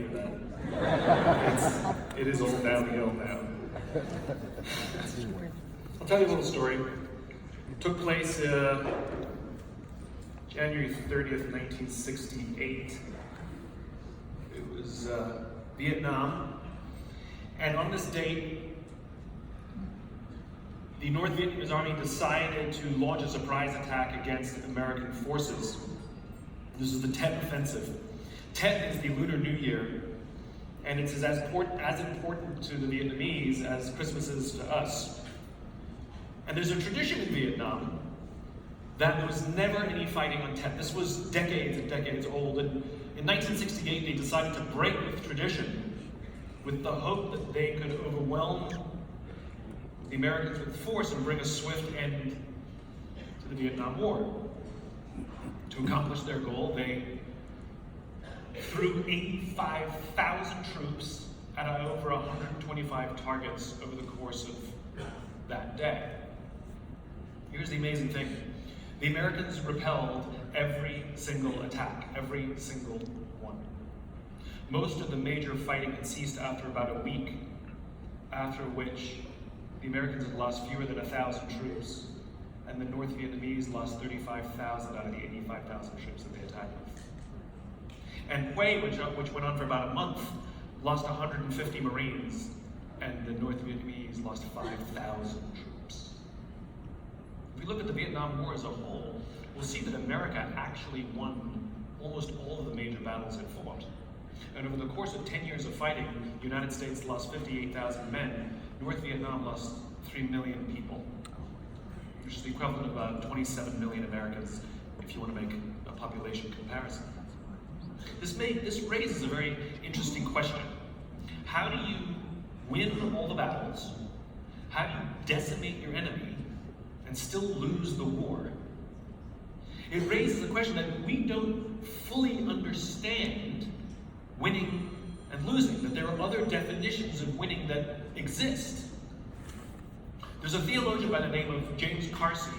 for that. It is all downhill now. I'll tell you a little story. It took place January 30th, 1968. It was Vietnam. And on this date, the North Vietnamese army decided to launch a surprise attack against American forces. This is the Tet Offensive. Tet is the Lunar New Year, and it's as important to the Vietnamese as Christmas is to us. And there's a tradition in Vietnam that there was never any fighting on Tet. This was decades and decades old, and in 1968 they decided to break with tradition with the hope that they could overwhelm the Americans with force and bring a swift end to the Vietnam War. To accomplish their goal, they threw 85,000 troops at over 125 targets over the course of that day. Here's the amazing thing. The Americans repelled every single attack, every single one. Most of the major fighting had ceased after about a week, after which the Americans had lost fewer than 1,000 troops, and the North Vietnamese lost 35,000 out of the 85,000 troops that they attacked with. And Hue, which went on for about a month, lost 150 Marines, and the North Vietnamese lost 5,000 troops. If we look at the Vietnam War as a whole, we'll see that America actually won almost all of the major battles it fought. And over the course of 10 years of fighting, the United States lost 58,000 men. North Vietnam lost 3 million people, which is the equivalent of about 27 million Americans if you want to make a population comparison. This raises a very interesting question. How do you win all the battles? How do you decimate your enemy and still lose the war? It raises the question that we don't fully understand winning and losing, that there are other definitions of winning that exist. There's a theologian by the name of James Carsey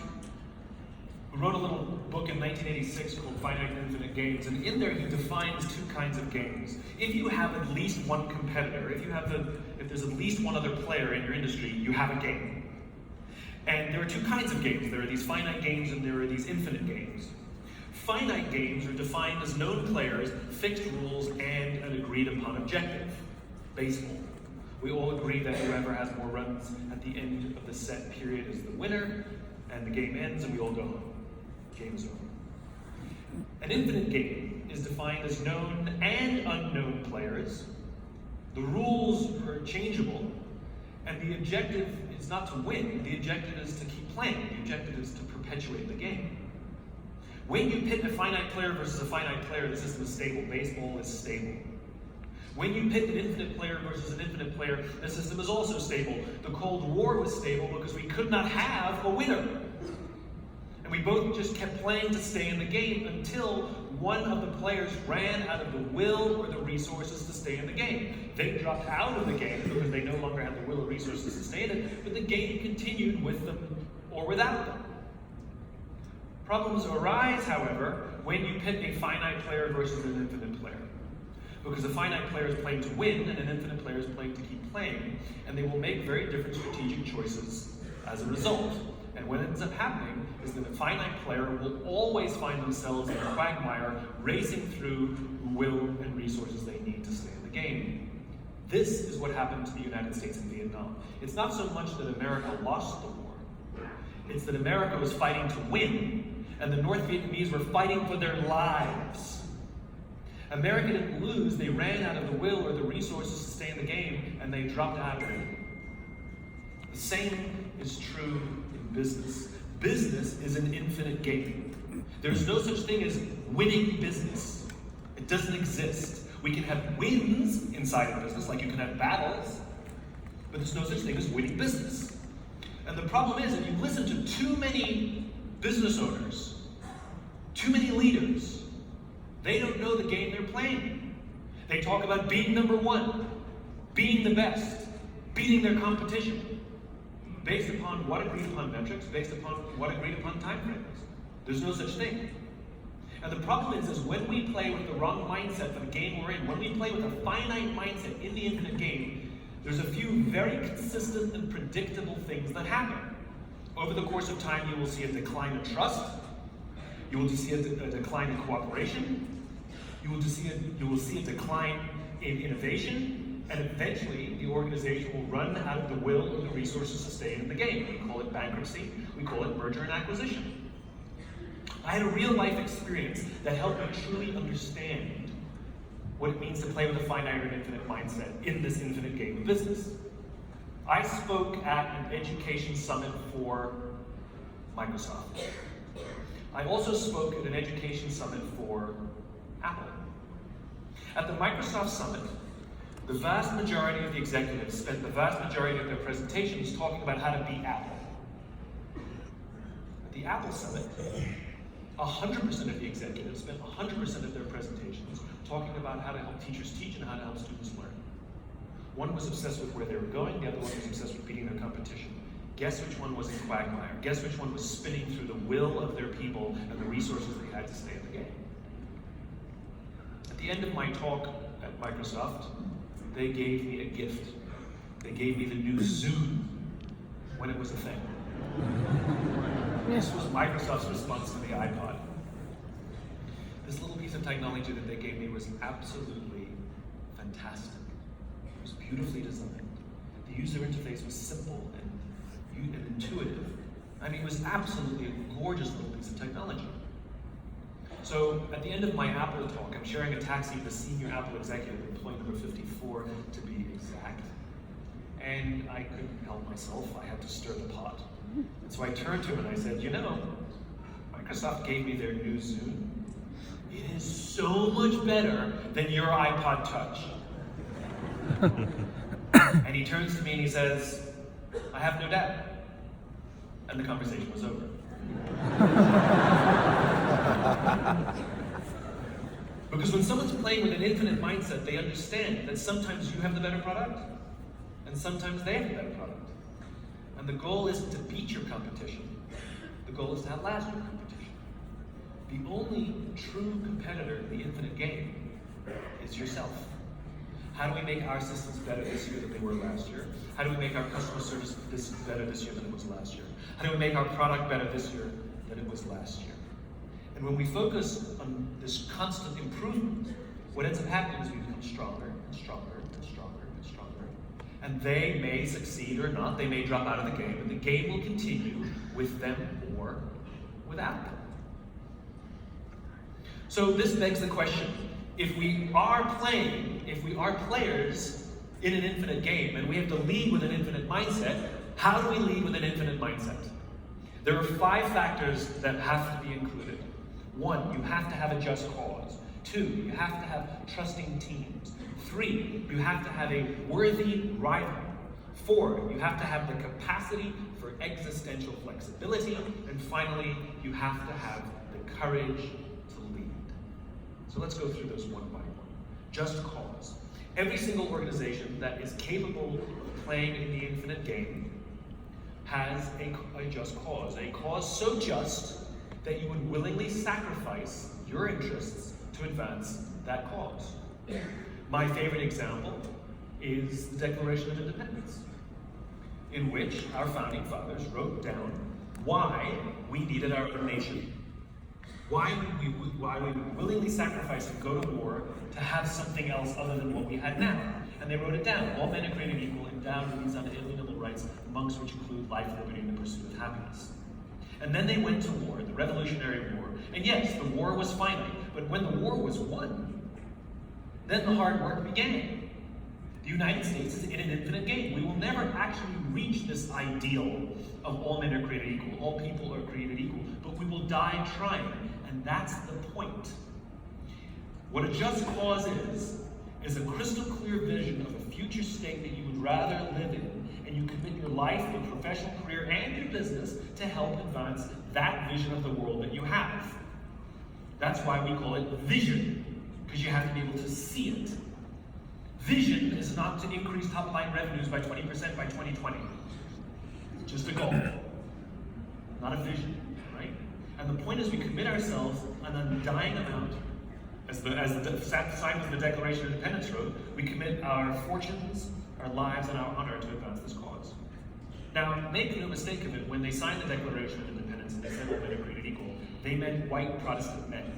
who wrote a little book in 1986 called Finite and Infinite Games, and in there he defines two kinds of games. If you have at least one competitor, if there's at least one other player in your industry, you have a game. And there are two kinds of games. There are these finite games and there are these infinite games. Finite games are defined as known players, fixed rules, and an agreed upon objective. Baseball. We all agree that whoever has more runs at the end of the set period is the winner, and the game ends and we all go home. Game is over. An infinite game is defined as known and unknown players. The rules are changeable, and the objective is not to win, the objective is to keep playing. The objective is to perpetuate the game. When you pit a finite player versus a finite player, the system is stable. Baseball is stable. When you pit an infinite player versus an infinite player, the system is also stable. The Cold War was stable because we could not have a winner. And we both just kept playing to stay in the game until one of the players ran out of the will or the resources to stay in the game. They dropped out of the game because they no longer had the will or resources to stay in it, but the game continued with them or without them. Problems arise, however, when you pit a finite player versus an infinite player. Because a finite player is playing to win and an infinite player is playing to keep playing, and they will make very different strategic choices as a result. And what ends up happening is that a finite player will always find themselves in a quagmire, racing through will and resources they need to stay in the game. This is what happened to the United States in Vietnam. It's not so much that America lost the war, it's that America was fighting to win, and the North Vietnamese were fighting for their lives. America didn't lose, they ran out of the will or the resources to stay in the game, and they dropped out of it. The same is true in business. Business is an infinite game. There's no such thing as winning business. It doesn't exist. We can have wins inside of business, like you can have battles, but there's no such thing as winning business. And the problem is, if you listen to too many business owners, too many leaders, they don't know the game they're playing. They talk about being number one, being the best, beating their competition, based upon what agreed upon metrics, based upon what agreed upon time frames. There's no such thing. And the problem is when we play with the wrong mindset for the game we're in, when we play with a finite mindset in the infinite game, there's a few very consistent and predictable things that happen. Over the course of time, you will see a decline in trust. You will see a decline in cooperation. You will see a decline in innovation. And eventually, the organization will run out of the will and the resources to stay in the game. We call it bankruptcy. We call it merger and acquisition. I had a real-life experience that helped me truly understand what it means to play with a finite and infinite mindset in this infinite game of business. I spoke at an education summit for Microsoft. I also spoke at an education summit for Apple. At the Microsoft summit, the vast majority of the executives spent the vast majority of their presentations talking about how to beat Apple. At the Apple summit, 100% of the executives spent 100% of their presentations talking about how to help teachers teach and how to help students learn. One was obsessed with where they were going, the other one was obsessed with beating their competition. Guess which one was in quagmire? Guess which one was spinning through the will of their people and the resources they had to stay in the game? At the end of my talk at Microsoft, they gave me a gift. They gave me the new Zoom when it was a thing. This was Microsoft's response to the iPod. This little piece of technology that they gave me was absolutely fantastic. It was beautifully designed. The user interface was simple and intuitive. I mean, it was absolutely a gorgeous little piece of technology. So at the end of my Apple talk, I'm sharing a taxi with a senior Apple executive, employee number 54 to be exact. And I couldn't help myself, I had to stir the pot. And so I turned to him and I said, you know, Microsoft gave me their new Zoom. It is so much better than your iPod Touch. And he turns to me and he says, I have no doubt. And the conversation was over. Because when someone's playing with an infinite mindset, they understand that sometimes you have the better product, and sometimes they have the better product. And the goal isn't to beat your competition. The goal is to outlast your competition. The only true competitor in the infinite game is yourself. How do we make our systems better this year than they were last year? How do we make our customer service better this year than it was last year? How do we make our product better this year than it was last year? And when we focus on this constant improvement, what ends up happening is we become stronger and stronger and stronger and stronger. And they may succeed or not, they may drop out of the game, and the game will continue with them or without them. So this begs the question, if we are players in an infinite game, and we have to lead with an infinite mindset, how do we lead with an infinite mindset? There are 5 factors that have to be included. 1, you have to have a just cause. 2, you have to have trusting teams. 3, you have to have a worthy rival. 4, you have to have the capacity for existential flexibility. And finally, you have to have the courage to lead. So let's go through those one by one. Just cause. Every single organization that is capable of playing in the infinite game has a just cause. A cause so just that you would willingly sacrifice your interests to advance that cause. My favorite example is the Declaration of Independence, in which our founding fathers wrote down why we needed our own nation. Why we would willingly sacrifice and go to war to have something else other than what we had now. And they wrote it down. All men are created equal, endowed with these unalienable rights, amongst which include life, liberty, and the pursuit of happiness. And then they went to war, the Revolutionary War. And yes, the war was finite, but when the war was won, then the hard work began. The United States is in an infinite game. We will never actually reach this ideal of all men are created equal, all people are created equal, but we will die trying, and that's the point. What a just cause is a crystal clear vision of a future state that you would rather live in, and you commit your life, your professional career, and your business to help advance that vision of the world that you have. That's why we call it vision, because you have to be able to see it. Vision is not to increase top-line revenues by 20% by 2020. It's just a goal, not a vision, right? And And the point is we commit ourselves an undying amount, as the sign of the Declaration of Independence wrote, we commit our fortunes, our lives, and our honor to advance this cause. Now, make no mistake of it, when they signed the Declaration of Independence and they said all men are created equal, they meant white Protestant men.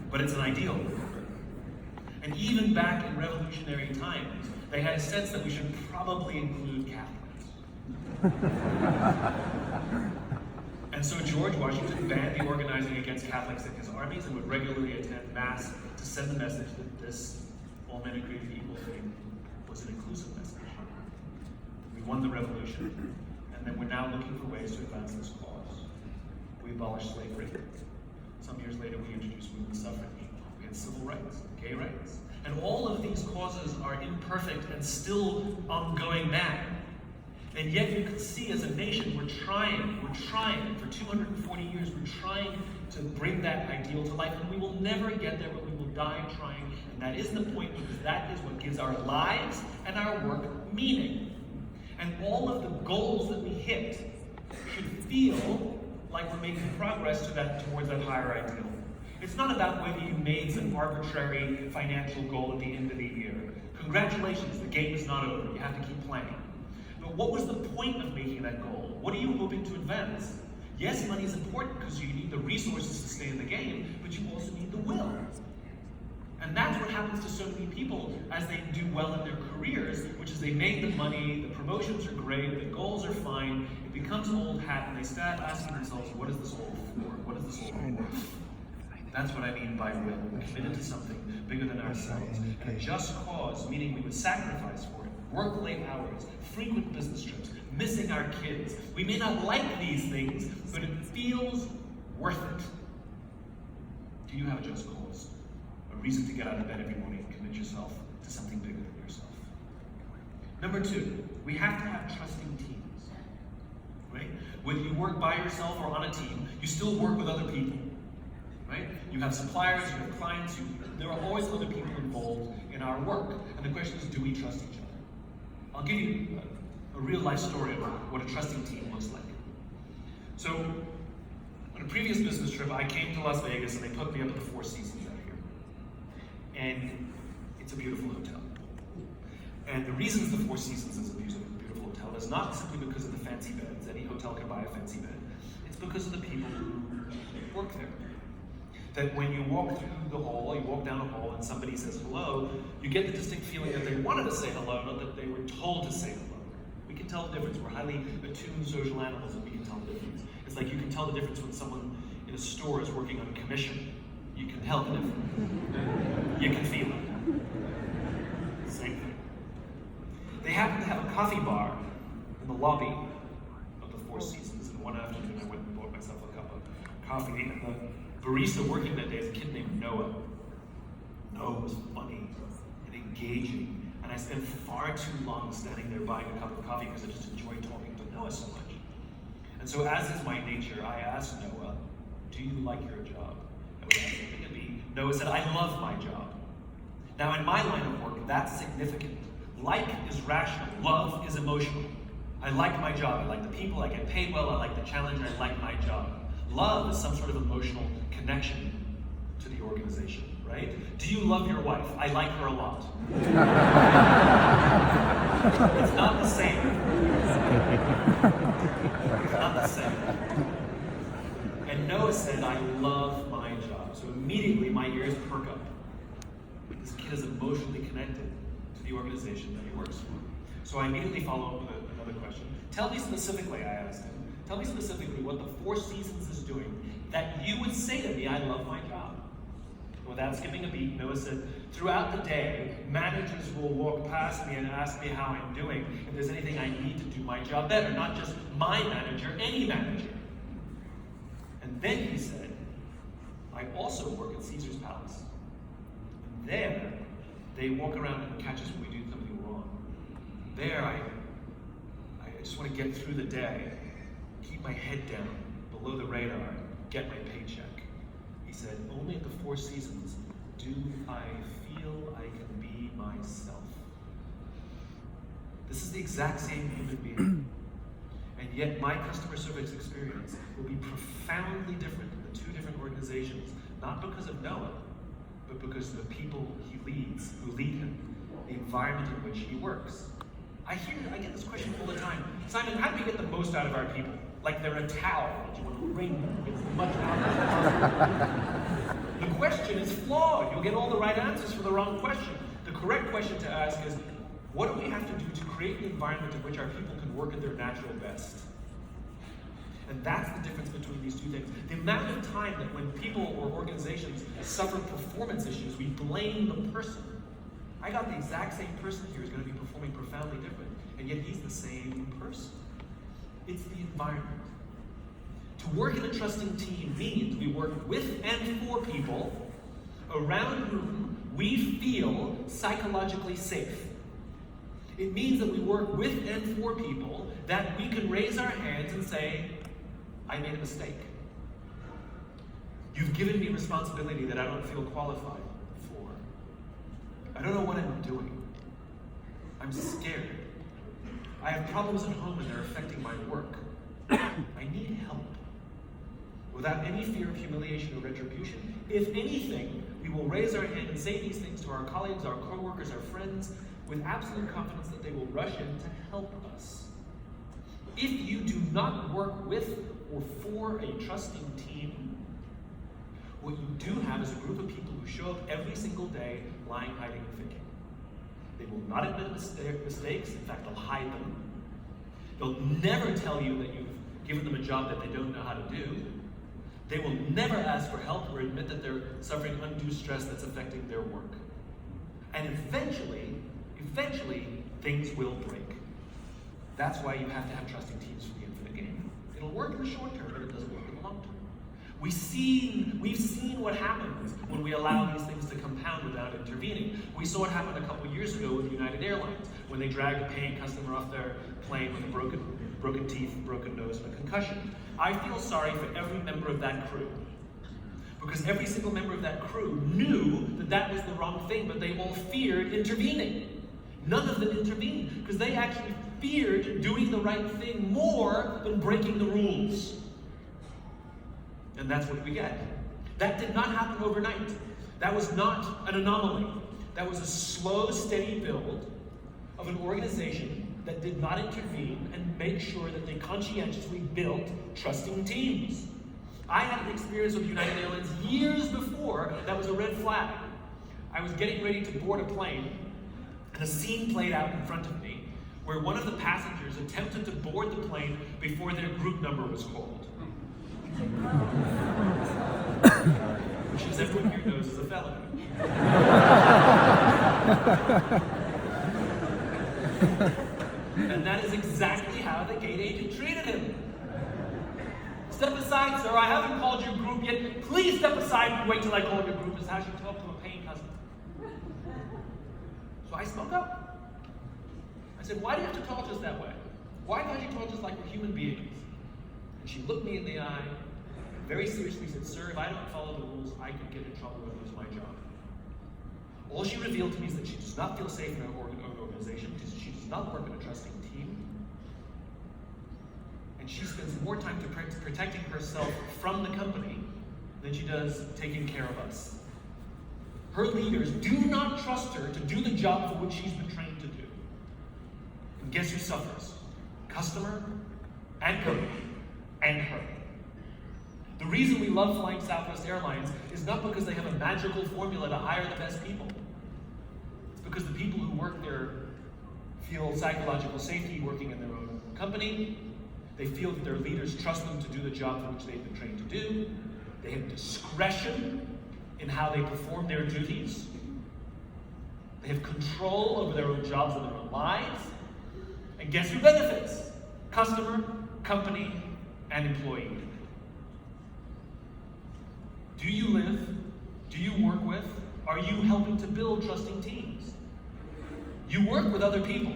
But it's an ideal. And even back in revolutionary times, they had a sense that we should probably include Catholics. And so George Washington banned the organizing against Catholics in his armies and would regularly attend Mass to send the message that this all men are created equal thing was an inclusive message. We won the revolution, and then we're now looking for ways to advance this cause. We abolished slavery. Some years later, we introduced women's suffrage. We had civil rights, gay rights. And all of these causes are imperfect and still ongoing now. And yet you can see as a nation, we're trying, for 240 years, we're trying to bring that ideal to life, and we will never get there, but we will die trying, and that is the point, because that is what gives our lives and our work meaning. And all of the goals that we hit should feel like we're making progress towards that higher ideal. It's not about whether you made some arbitrary financial goal at the end of the year. Congratulations, the game is not over, you have to keep playing. But what was the point of making that goal? What are you hoping to advance? Yes, money is important because you need the resources to stay in the game, but you also need the will. And that's what happens to so many people as they do well in their careers, which is they made the money, the promotions are great, the goals are fine, it becomes old hat, and they start asking themselves, what is this all for? What is this all for? That's what I mean by will. We're committed to something bigger than ourselves. And a just cause, meaning we would sacrifice for it, work late hours, frequent business trips, missing our kids. We may not like these things, but it feels worth it. Do you have a just cause? A reason to get out of bed every morning and commit yourself to something bigger than yourself. Number 2, we have to have trusting teams. Right? Whether you work by yourself or on a team, you still work with other people. Right? You have suppliers, you have clients, there are always other people involved in our work. And the question is, do we trust each other? I'll give you a real life story of what a trusting team looks like. So, on a previous business trip, I came to Las Vegas and they put me up at the Four Seasons out here. And it's a beautiful hotel. And the reason the Four Seasons is a beautiful hotel is not simply because of the fancy beds. Any hotel can buy a fancy bed. It's because of the people who work there. That when you walk through the hall, you walk down a hall and somebody says hello, you get the distinct feeling that they wanted to say hello, not that they were told to say hello. We can tell the difference. We're highly attuned social animals and we can tell the difference. It's like you can tell the difference when someone in a store is working on commission. You can tell the difference. You can feel it. Same thing. They happen to have a coffee bar in the lobby of the Four Seasons, and one afternoon I went and bought myself a cup of coffee, and the barista working that day is a kid named Noah. Noah was funny and engaging, and I spent far too long standing there buying a cup of coffee because I just enjoyed talking to Noah so much. And so as is my nature, I asked Noah, do you like your job? Noah said, I love my job. Now in my line of work, that's significant. Like is rational, love is emotional. I like my job, I like the people, I get paid well, I like the challenge, I like my job. Love is some sort of emotional connection to the organization, right? Do you love your wife? I like her a lot. It's not the same. It's not the same. And Noah said, I love my job. So immediately my ears perk up. This kid is emotionally connected to the organization that he works for. So I immediately follow up with another question. Tell me specifically, I asked him, tell me specifically what the Four Seasons is doing that you would say to me, I love my job. Without skipping a beat, Noah said, throughout the day, managers will walk past me and ask me how I'm doing, if there's anything I need to do my job better, not just my manager, any manager. And then he said, I also work at Caesar's Palace. And there, they walk around and catch us when we do something wrong. There, I just want to get through the day, keep my head down, below the radar, get my paycheck. He said, only at the Four Seasons do I feel I can be myself. This is the exact same human being. And Yet my customer service experience will be profoundly different in the two different organizations, not because of Noah, but because of the people he leads, who lead him, the environment in which he works. I get this question all the time. Simon, how do we get the most out of our people? Like they're a towel that you want to wring them, get as much out of them. The question is flawed. You'll get all the right answers for the wrong question. The correct question to ask is, what do we have to do to create an environment in which our people can work at their natural best? And that's the difference between these two things. The amount of time that when people or organizations suffer performance issues, we blame the person. I got the exact same person here who's going to be performing profoundly different, and yet he's the same person. It's the environment. To work in a trusting team means we work with and for people around whom we feel psychologically safe. It means that we work with and for people that we can raise our hands and say, I made a mistake. You've given me responsibility that I don't feel qualified for. I don't know what I'm doing. I'm scared. I have problems at home and they're affecting my work. I need help. Without any fear of humiliation or retribution, if anything, we will raise our hand and say these things to our colleagues, our co-workers, our friends, with absolute confidence that they will rush in to help us. If you do not work with or for a trusting team, what you do have is a group of people who show up every single day lying, hiding, and thinking. They will not admit mistakes. In fact, they'll hide them. They'll never tell you that you've given them a job that they don't know how to do. They will never ask for help or admit that they're suffering undue stress that's affecting their work. And eventually, things will break. That's why you have to have trusting teams for the infinite game. It'll work in the short term, but it doesn't work in the long term. We've seen what happens when we allow these things to compound without intervening. We saw it happen a couple years ago with United Airlines, when they dragged a paying customer off their plane with a broken teeth, broken nose, and a concussion. I feel sorry for every member of that crew, because every single member of that crew knew that that was the wrong thing, but they all feared intervening. None of them intervened, because they actually feared doing the right thing more than breaking the rules. And that's what we get. That did not happen overnight. That was not an anomaly. That was a slow, steady build of an organization that did not intervene and make sure that they conscientiously built trusting teams. I had an experience with United Airlines years before that was a red flag. I was getting ready to board a plane, and a scene played out in front of me where one of the passengers attempted to board the plane before their group number was called. Which, as everyone here knows, is a felony. And that is exactly how the gate agent treated him. Step aside, sir. I haven't called your group yet. Please step aside and wait till I call your group. Is how she talked to a paying customer. So I spoke up. I said, why do you have to talk to us that way? Why can't you talk to us like we're human beings? And she looked me in the eye and very seriously said, sir, if I don't follow the rules, I could get in trouble and lose my job. All she revealed to me is that she does not feel safe in her own organization, because she does not work in a trusting team. And she spends more time protecting herself from the company than she does taking care of us. Her leaders do not trust her to do the job for which she's been trained to do. And guess who suffers? Customer and company and her. The reason we love flying Southwest Airlines is not because they have a magical formula to hire the best people. It's because the people who work there feel psychological safety working in their own company. They feel that their leaders trust them to do the job for which they've been trained to do. They have discretion in how they perform their duties. They have control over their own jobs and their own lives. And guess who benefits? Customer, company, and employee. Do you live? Do you work with? Are you helping to build trusting teams? You work with other people.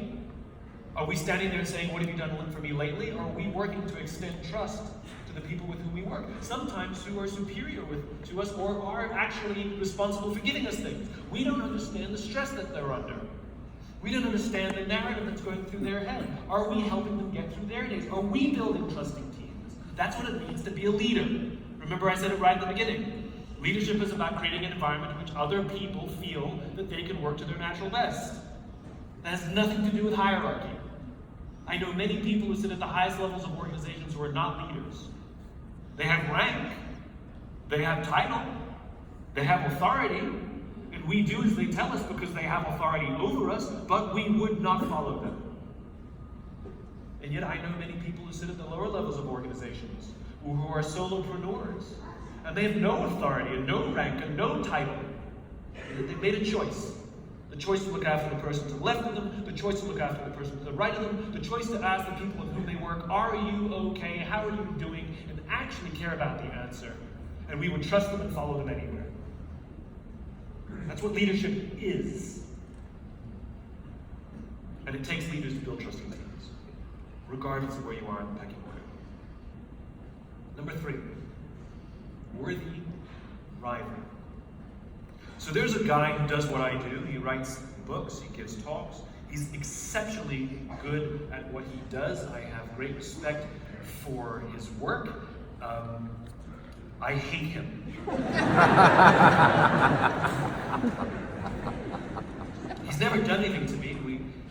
Are we standing there saying, what have you done for me lately? Or are we working to extend trust to the people with whom we work? Sometimes who are superior to us or are actually responsible for giving us things. We don't understand the stress that they're under. We don't understand the narrative that's going through their head. Are we helping them get through their days? Are we building trusting teams? That's what it means to be a leader. Remember I said it right at the beginning. Leadership is about creating an environment in which other people feel that they can work to their natural best. That has nothing to do with hierarchy. I know many people who sit at the highest levels of organizations who are not leaders. They have rank, they have title, they have authority, and we do as they tell us because they have authority over us, but we would not follow them. And yet I know many people who sit at the lower levels of organizations who are solopreneurs, and they have no authority and no rank and no title. They've made a choice. The choice to look after the person to the left of them, the choice to look after the person to the right of them, the choice to ask the people with whom they work, are you okay, how are you doing, and actually care about the answer. And we would trust them and follow them anywhere. That's what leadership is. And it takes leaders to build trusting teams, regardless of where you are in the pecking order. Number 3, worthy rival. So there's a guy who does what I do. He writes books, he gives talks. He's exceptionally good at what he does. I have great respect for his work. I hate him. He's never done anything to me.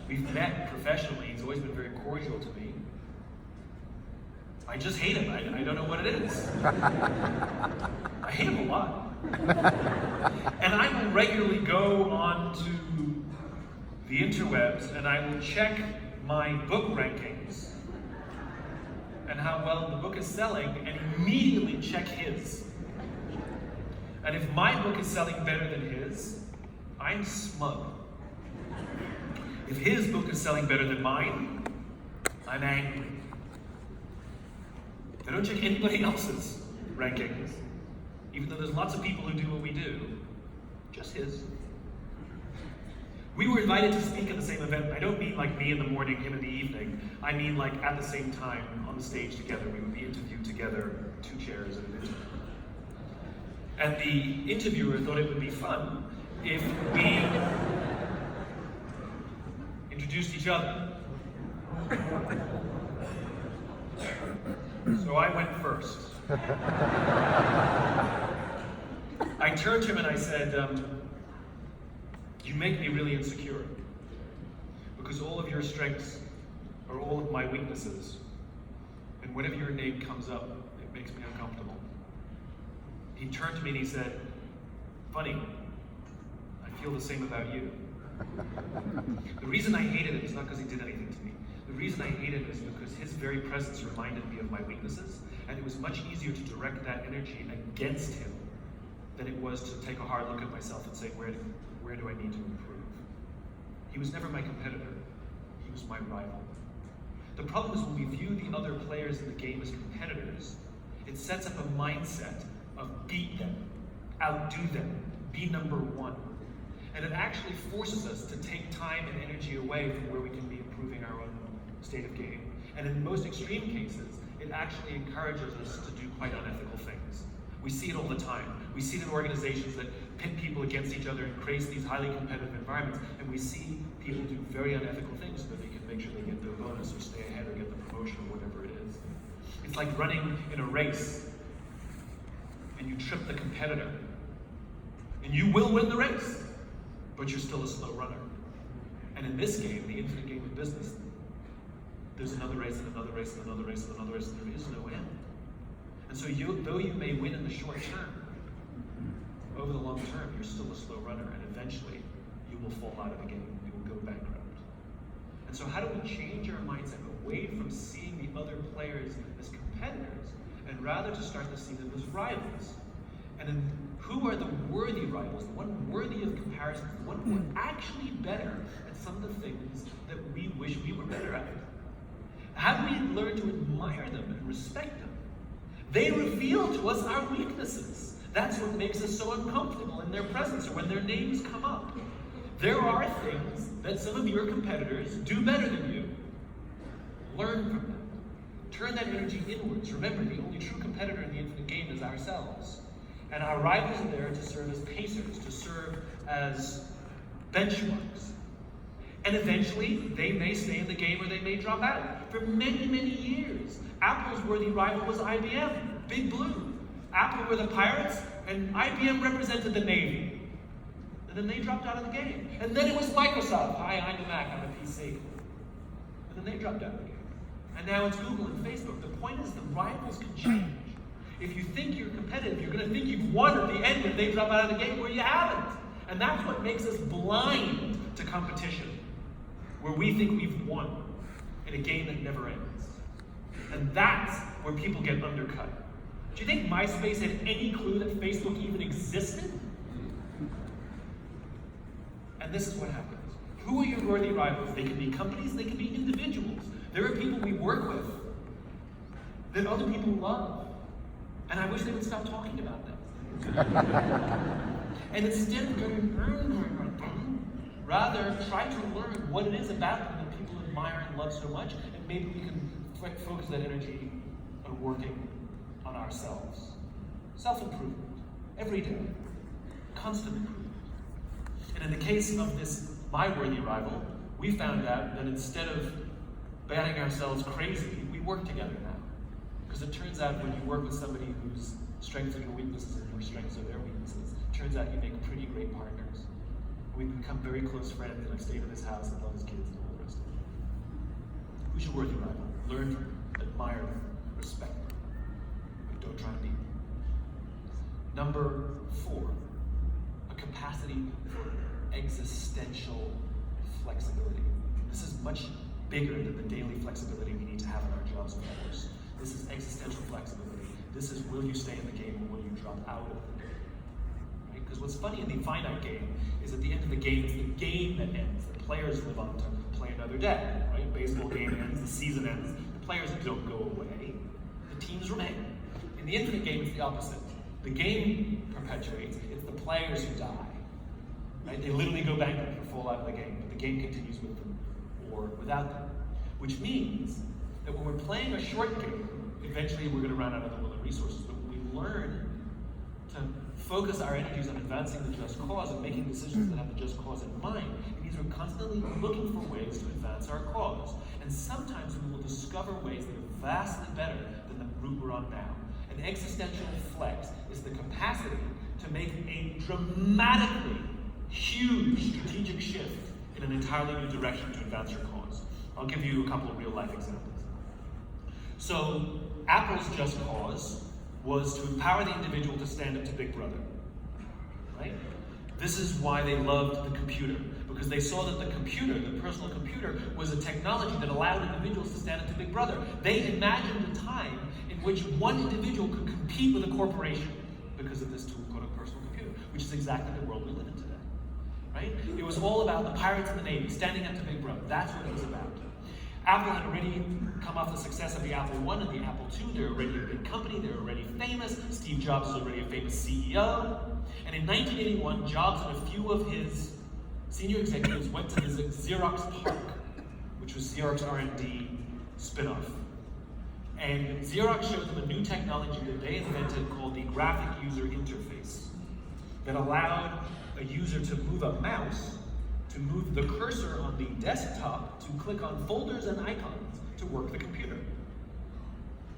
We've met professionally. He's always been very cordial to me. I just hate him. I don't know what it is. I hate him a lot. And I will regularly go on to the interwebs and I will check my book rankings and how well the book is selling and immediately check his. And if my book is selling better than his, I'm smug. If his book is selling better than mine, I'm angry. I don't check anybody else's rankings, even though there's lots of people who do what we do, just his. We were invited to speak at the same event. I don't mean like me in the morning, him in the evening. I mean like at the same time on the stage together. We would be interviewed together, 2 chairs at an interview. And the interviewer thought it would be fun if we introduced each other. So I went first. I turned to him and I said, you make me really insecure because all of your strengths are all of my weaknesses. And whenever your name comes up, it makes me uncomfortable. He turned to me and he said, funny, I feel the same about you. The reason I hated him is not because he did anything to me. The reason I hated him is because his very presence reminded me of my weaknesses, and it was much easier to direct that energy against him than it was to take a hard look at myself and say, where do I need to improve? He was never my competitor. He was my rival. The problem is when we view the other players in the game as competitors, it sets up a mindset of beat them, outdo them, be number one. And it actually forces us to take time and energy away from where we can be improving our own state of game. And in most extreme cases, it actually encourages us to do quite unethical things. We see it all the time. We see it in organizations that pit people against each other and create these highly competitive environments, and we see people do very unethical things so that they can make sure they get their bonus or stay ahead or get the promotion or whatever it is. It's like running in a race and you trip the competitor. And you will win the race, but you're still a slow runner. And in this game, the infinite game of business, there's another race and another race and another race and another race, and there is no end. And so though you may win in the short term, over the long term, you're still a slow runner, and eventually you will fall out of the game. You will go bankrupt. And so how do we change our mindset away from seeing the other players as competitors, and rather to start to see them as rivals? And who are the worthy rivals, the one worthy of comparison, the one who are actually better at some of the things that we wish we were better at? How do we learn to admire them and respect them? They reveal to us our weaknesses. That's what makes us so uncomfortable in their presence or when their names come up. There are things that some of your competitors do better than you. Learn from them. Turn that energy inwards. Remember, the only true competitor in the infinite game is ourselves. And our rivals are there to serve as pacers, to serve as benchmarks. And eventually, they may stay in the game or they may drop out. For many, many years, Apple's worthy rival was IBM, Big Blue. Apple were the pirates, and IBM represented the Navy. And then they dropped out of the game. And then it was Microsoft. Hi, I'm a Mac, I'm a PC. And then they dropped out of the game. And now it's Google and Facebook. The point is the rivals can change. If you think you're competitive, you're going to think you've won at the end when they drop out of the game where you haven't. And that's what makes us blind to competition, where we think we've won in a game that never ends. And that's where people get undercut. Do you think MySpace had any clue that Facebook even existed? And this is what happens. Who are your worthy rivals? They can be companies, they can be individuals. There are people we work with that other people love. And I wish they would stop talking about them. And instead of going, rather try to learn what it is about them that people admire and love so much, and maybe we can focus that energy on working on ourselves. Self-improvement, every day, constant improvement. And in the case of this my worthy rival, we found out that instead of batting ourselves crazy, we work together now. Because it turns out when you work with somebody whose strengths are your weaknesses and your strengths are their weaknesses, it turns out you make pretty great partners. We've become very close friends, and I've stayed in his house and love his kids and all the rest of it. Who's your worthy rival? Learn from them, admire them, respect them, but don't try to beat them. Number 4, a capacity for existential flexibility. This is much bigger than the daily flexibility we need to have in our jobs, of course. This is existential flexibility. This is, will you stay in the game or will you drop out of the game? Right? Because what's funny in the finite game is at the end of the game, it's the game that ends. The players live on to play another day. Right? Baseball game ends, the season ends. The players don't go away. The teams remain. In the infinite game, it's the opposite. The game perpetuates. It's the players who die. Right? They literally go bankrupt or fall out of the game, but the game continues with them or without them. Which means that when we're playing a short game, eventually we're going to run out of the will and resources. But when we learn to focus our energies on advancing the just cause and making decisions that have the just cause in mind, it means we're constantly looking for ways to advance our cause. And sometimes we will discover ways that are vastly better than the route we're on now. An existential flex is the capacity to make a dramatically huge strategic shift in an entirely new direction to advance your cause. I'll give you a couple of real-life examples. So, Apple's just cause was to empower the individual to stand up to Big Brother, right? This is why they loved the computer, because they saw that the computer, the personal computer, was a technology that allowed individuals to stand up to Big Brother. They imagined a time in which one individual could compete with a corporation because of this tool called a personal computer, which is exactly the world we live in today, right? It was all about the pirates and the Navy, standing up to Big Brother. That's what it was about. Apple had already come off the success of the Apple I and the Apple II. They're already a big company. They're already famous. Steve Jobs is already a famous CEO. And in 1981, Jobs and a few of his senior executives went to the Xerox PARC, which was Xerox R&D spinoff. And Xerox showed them a new technology that they invented called the graphic user interface that allowed a user to move a mouse, to move the cursor on the desktop, to click on folders and icons to work the computer.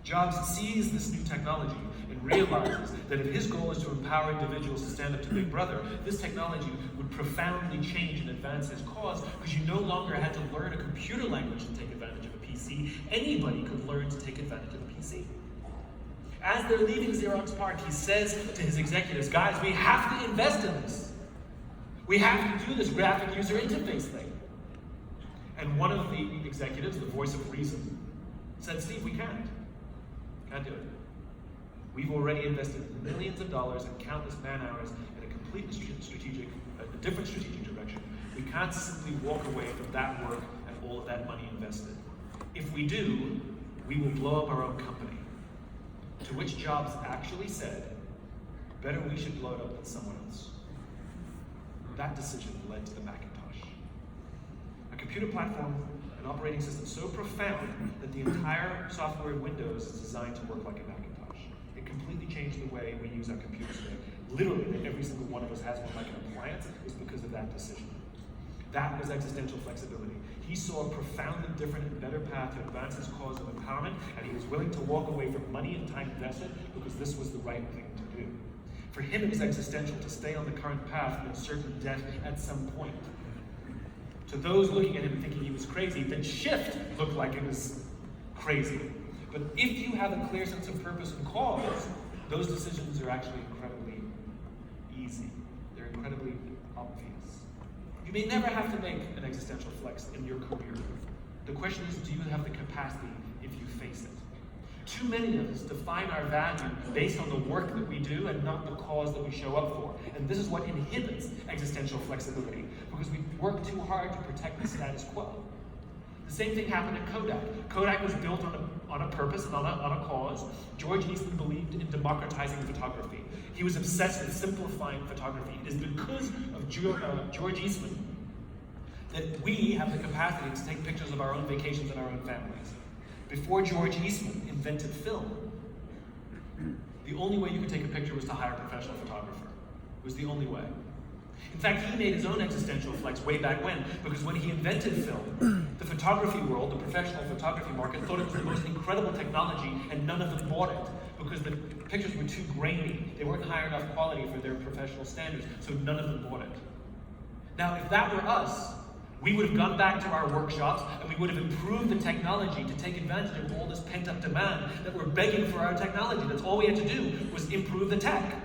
Jobs sees this new technology and realizes that if his goal is to empower individuals to stand up to Big Brother, this technology would profoundly change and advance his cause, because you no longer had to learn a computer language to take advantage of a PC. Anybody could learn to take advantage of a PC. As they're leaving Xerox PARC, he says to his executives, guys, we have to invest in this. We have to do this graphic user interface thing. And one of the executives, the voice of reason, said, Steve, we can't. Can't do it. We've already invested millions of dollars and countless man hours in a completely different strategic direction. We can't simply walk away from that work and all of that money invested. If we do, we will blow up our own company. To which Jobs actually said, better we should blow it up than someone else. That decision led to the Macintosh. A computer platform, an operating system so profound that the entire software in Windows is designed to work like a Macintosh. It completely changed the way we use our computers today. Literally, that every single one of us has one like an appliance is because of that decision. That was existential flexibility. He saw a profoundly different and better path to advance his cause of empowerment, and he was willing to walk away from money and time invested because this was the right thing to do. For him, it was existential to stay on the current path and certain death at some point. To those looking at him thinking he was crazy, the shift looked like it was crazy. But if you have a clear sense of purpose and cause, those decisions are actually incredibly easy. They're incredibly obvious. You may never have to make an existential flex in your career. The question is, do you have the capacity if you face it? Too many of us define our value based on the work that we do and not the cause that we show up for. And this is what inhibits existential flexibility, because we work too hard to protect the status quo. The same thing happened at Kodak. Kodak was built on a purpose and on a cause. George Eastman believed in democratizing photography. He was obsessed with simplifying photography. It is because of George Eastman that we have the capacity to take pictures of our own vacations and our own families. Before George Eastman invented film, the only way you could take a picture was to hire a professional photographer. It was the only way. In fact, he made his own existential flex way back when, because when he invented film, the photography world, the professional photography market, thought it was the most incredible technology, and none of them bought it, because the pictures were too grainy. They weren't high enough quality for their professional standards, so none of them bought it. Now, if that were us, we would have gone back to our workshops and we would have improved the technology to take advantage of all this pent-up demand that we're begging for our technology. That's all we had to do was improve the tech.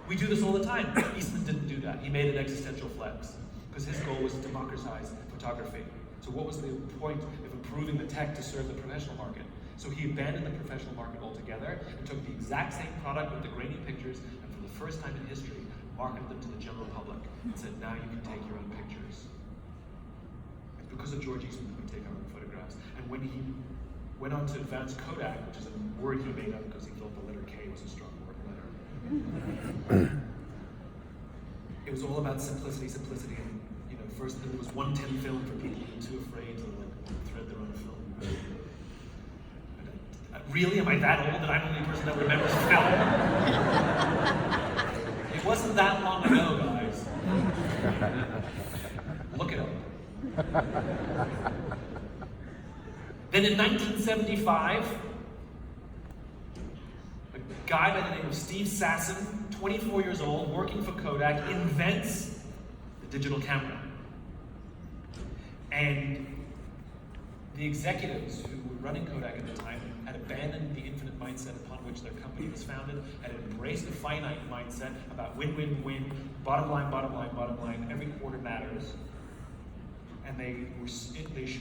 We do this all the time. Eastman didn't do that. He made an existential flex because his goal was to democratize photography. So what was the point of improving the tech to serve the professional market? So he abandoned the professional market altogether and took the exact same product with the grainy pictures and for the first time in history, marketed them to the general public and said, now you can take your own pictures. Because of George Eastman, we take our own photographs. And when he went on to advance Kodak, which is a word he made up because he thought the letter K was a strong letter, it was all about simplicity, and first there was 1:10 film for people who were too afraid to thread their own film. Really, am I that old that I'm the only person that remembers film? It wasn't that long ago, guys. Look it up. Then in 1975, a guy by the name of Steve Sasson, 24 years old, working for Kodak, invents the digital camera. And the executives who were running Kodak at the time had abandoned the infinite mindset upon which their company was founded, had embraced a finite mindset about win, win, win, bottom line, every quarter matters. And they were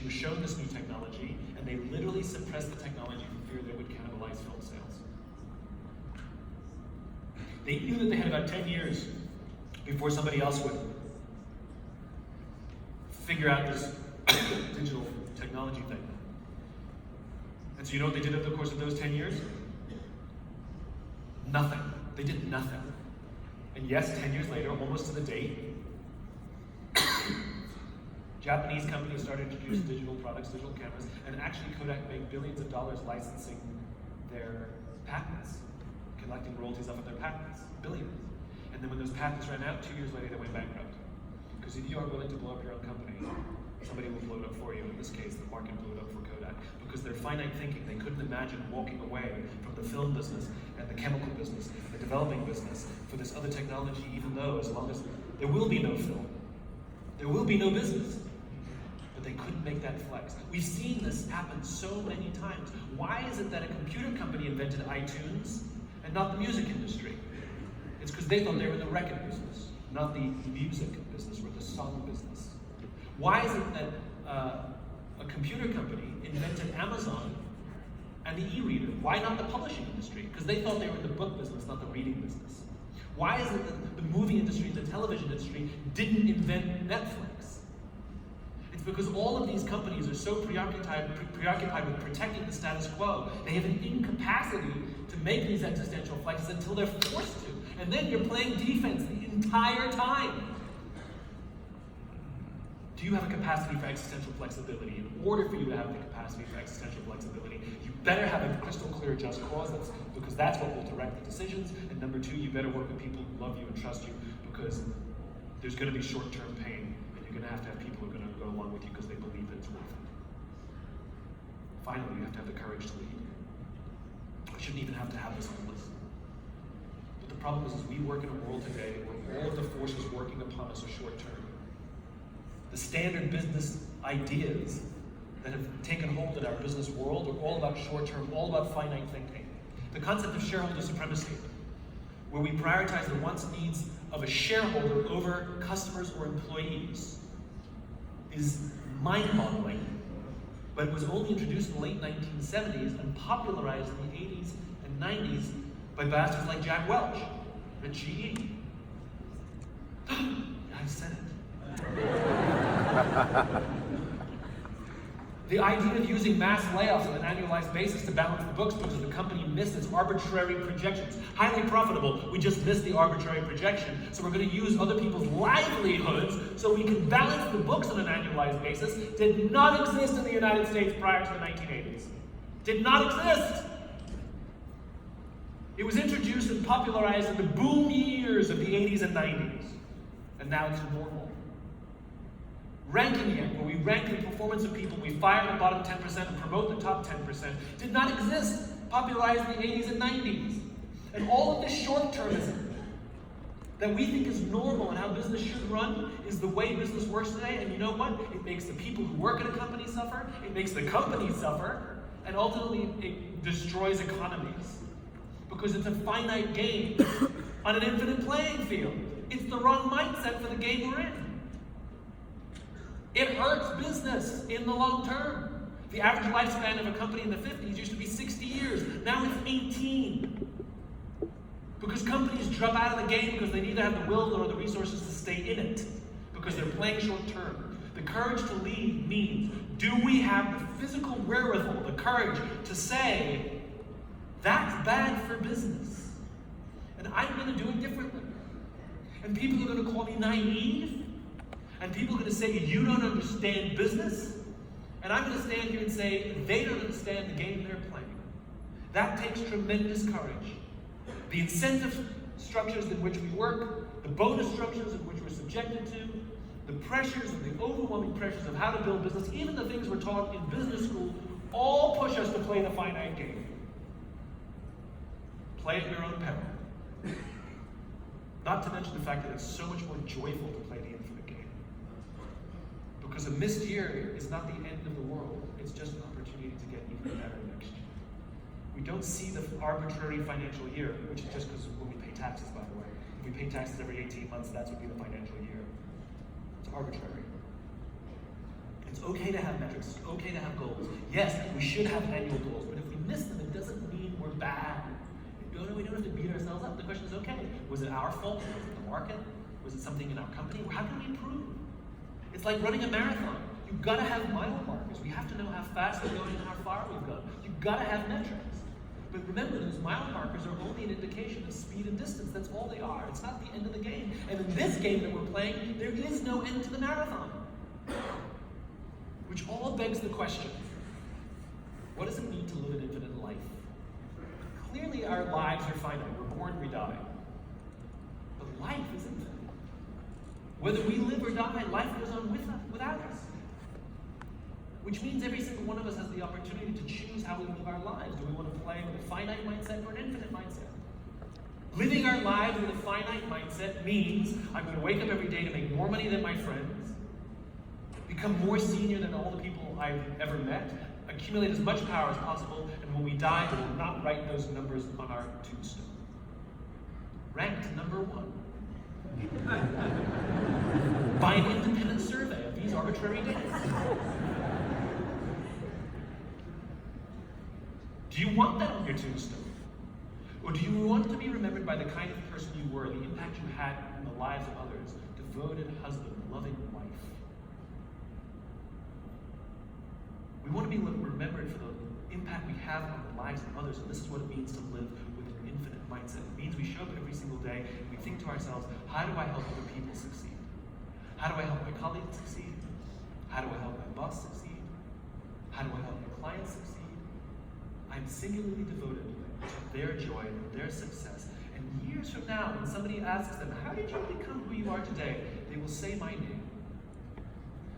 shown this new technology, and they literally suppressed the technology for fear they would cannibalize film sales. They knew that they had about 10 years before somebody else would figure out this digital technology thing. And so you know what they did over the course of those 10 years? Nothing. They did nothing. And yes, 10 years later, almost to the date, Japanese companies started to introduce digital products, digital cameras, and actually Kodak made billions of dollars licensing their patents, collecting royalties off of their patents, billions. And then when those patents ran out, 2 years later they went bankrupt. Because if you are willing to blow up your own company, somebody will blow it up for you. In this case, the market blew it up for Kodak. Because their finite thinking, they couldn't imagine walking away from the film business and the chemical business, and the developing business for this other technology, even though as long as there will be no film, there will be no business. But they couldn't make that flex. We've seen this happen so many times. Why is it that a computer company invented iTunes and not the music industry? It's because they thought they were in the record business, not the music business or the song business. Why is it that a computer company invented Amazon and the e-reader? Why not the publishing industry? Because they thought they were in the book business, not the reading business. Why is it that the movie industry and the television industry didn't invent Netflix? It's because all of these companies are so preoccupied with protecting the status quo, they have an incapacity to make these existential flexes until they're forced to. And then you're playing defense the entire time. Do you have a capacity for existential flexibility? In order for you to have the capacity for existential flexibility, you better have a crystal clear just cause, because that's what will direct the decisions. And number two, you better work with people who love you and trust you, because there's going to be short-term pain, and you're going to have people who are going to with you because they believe it's worth it. Finally, you have to have the courage to lead. I shouldn't even have to have this on the list. But the problem is we work in a world today where all of the forces working upon us are short-term. The standard business ideas that have taken hold in our business world are all about short-term, all about finite thinking. The concept of shareholder supremacy, where we prioritize the wants and needs of a shareholder over customers or employees, is mind-boggling, but it was only introduced in the late 1970s and popularized in the 80s and 90s by bastards like Jack Welch at GE. I said it. The idea of using mass layoffs on an annualized basis to balance the books because the company missed its arbitrary projections. Highly profitable, we just missed the arbitrary projection, so we're going to use other people's livelihoods so we can balance the books on an annualized basis, did not exist in the United States prior to the 1980s. Did not exist. It was introduced and popularized in the boom years of the 80s and 90s, and now it's normal. Ranking it, where we rank the performance of people, we fire the bottom 10% and promote the top 10%, did not exist, popularized in the 80s and 90s. And all of this short-termism that we think is normal and how business should run is the way business works today. And you know what? It makes the people who work at a company suffer, it makes the company suffer, and ultimately it destroys economies. Because it's a finite game on an infinite playing field. It's the wrong mindset for the game we're in. It hurts business in the long term. The average lifespan of a company in the 50s used to be 60 years. Now it's 18. Because companies drop out of the game because they neither have the will or the resources to stay in it. Because they're playing short term. The courage to lead means, do we have the physical wherewithal, the courage to say, that's bad for business, and I'm going to do it differently. And people are going to call me naive, and people are going to say, you don't understand business, and I'm going to stand here and say, they don't understand the game they're playing. That takes tremendous courage. The incentive structures in which we work, the bonus structures in which we're subjected to, the pressures and the overwhelming pressures of how to build business, even the things we're taught in business school, all push us to play the finite game. Play at your own peril. Not to mention the fact that it's so much more joyful to play the infinite game. Because a missed year is not the end of the world. It's just an opportunity to get even better next year. We don't see the arbitrary financial year, which is just because when we pay taxes, by the way. If we pay taxes every 18 months, that's what would be the financial year. It's arbitrary. It's okay to have metrics. It's okay to have goals. Yes, we should have annual goals, but if we miss them, it doesn't mean we're bad. We don't have to beat ourselves up. The question is, okay, was it our fault? Was it the market? Was it something in our company? How can we improve? It's like running a marathon. You've got to have mile markers. We have to know how fast we're going and how far we've gone. You've got to have metrics. But remember, those mile markers are only an indication of speed and distance. That's all they are. It's not the end of the game. And in this game that we're playing, there is no end to the marathon. Which all begs the question, what does it mean to live an infinite life? Clearly our lives are finite. We're born, we die. But life is infinite. Whether we live or die, life goes on without us. Which means every single one of us has the opportunity to choose how we live our lives. Do we want to play with a finite mindset or an infinite mindset? Living our lives with a finite mindset means I'm going to wake up every day to make more money than my friends, become more senior than all the people I've ever met, accumulate as much power as possible, and when we die, we will not write those numbers on our tombstone. Ranked number 1. By an independent survey of these arbitrary dates. Do you want that on your tombstone? Or do you want to be remembered by the kind of person you were, the impact you had in the lives of others, devoted husband, loving wife? We want to be remembered for the impact we have on the lives of others, and this is what it means to live with an infinite mindset. It means we show up every single day and we think to ourselves, how do I help other people succeed? How do I help my colleagues succeed? How do I help my boss succeed? How do I help my clients succeed? I'm singularly devoted to their joy and their success. And years from now, when somebody asks them, how did you become who you are today? They will say my name.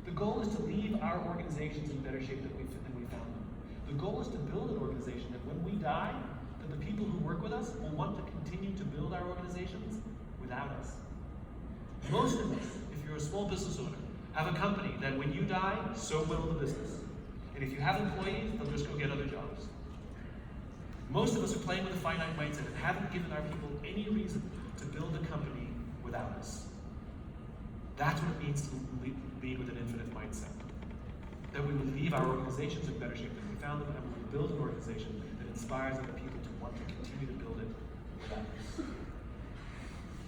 The goal is to leave our organizations in better shape than we found them. The goal is to build an organization that when we die, that the people who work with us will want to continue to build our organizations without us. Most of us, if you're a small business owner, have a company that when you die, so will the business. And if you have employees, they'll just go get other jobs. Most of us are playing with a finite mindset and haven't given our people any reason to build a company without us. That's what it means to lead with an infinite mindset. That we would leave our organizations in better shape than we found them, and we would build an organization that inspires other people to want to continue to build it without us.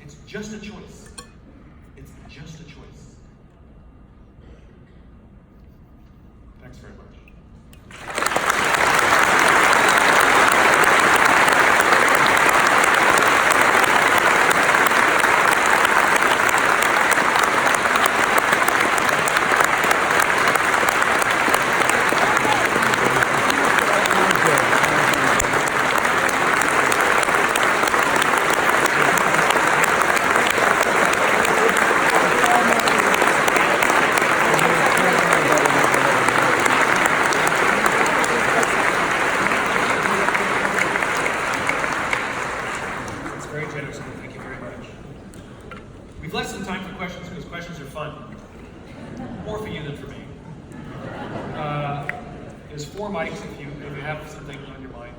It's just a choice. It's just a choice. Thanks very much. Thank you very much. We've left some time for questions because questions are fun. More for you than for me. There's 4 mics if you have something on your mind.